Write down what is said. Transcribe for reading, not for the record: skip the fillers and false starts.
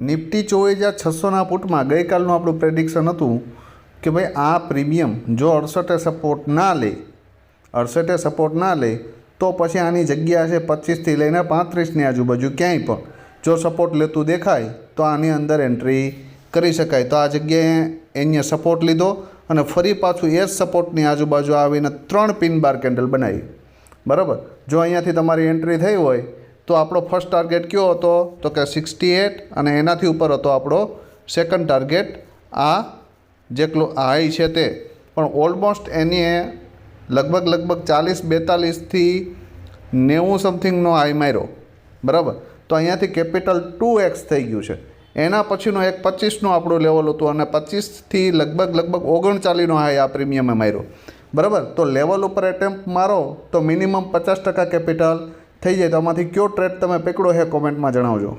Nifty 24,600ના પુટમાં ગઈકાલનું આપણું prediction હતું કે ભાઈ આ પ્રીમિયમ જો 68 સપોર્ટ ના લે તો પછી આની જગ્યા છે 25થી લઈને 35ની આજુબાજુ ક્યાંય પણ જો સપોર્ટ લેતું દેખાય તો આની અંદર એન્ટ્રી કરી શકાય. તો આ જગ્યાએ એને સપોર્ટ લીધો અને ફરી પાછું એ જ સપોર્ટની આજુબાજુ આવીને 3 પિન બાર કેન્ડલ બનાવી. બરાબર. જો અહીંયાથી તમારી એન્ટ્રી થઈ હોય તો આપણો ફર્સ્ટ ટાર્ગેટ કયો હતો તો કે 68 અને એનાથી ઉપર હતો આપણો સેકન્ડ ટાર્ગેટ આ જેટલો હાઈ છે તે. પણ ઓલમોસ્ટ એની લગભગ 40-42થી 90 સમથિંગનો હાઈ માર્યો. બરાબર. તો અહીંયાથી કેપિટલ 2x થઈ ગયું છે. એના પછીનો એક 25નું આપણું લેવલ હતું અને 25થી લગભગ 39નો હાઈ આ પ્રીમિયમે માર્યો. બરાબર. તો લેવલ ઉપર એટેમ્પ મારો તો મિનિમમ 50% કેપિટલ થઈ જાય. તો આમાંથી કયો ટ્રેડ તમે પકડો છે કોમેન્ટમાં જણાવજો.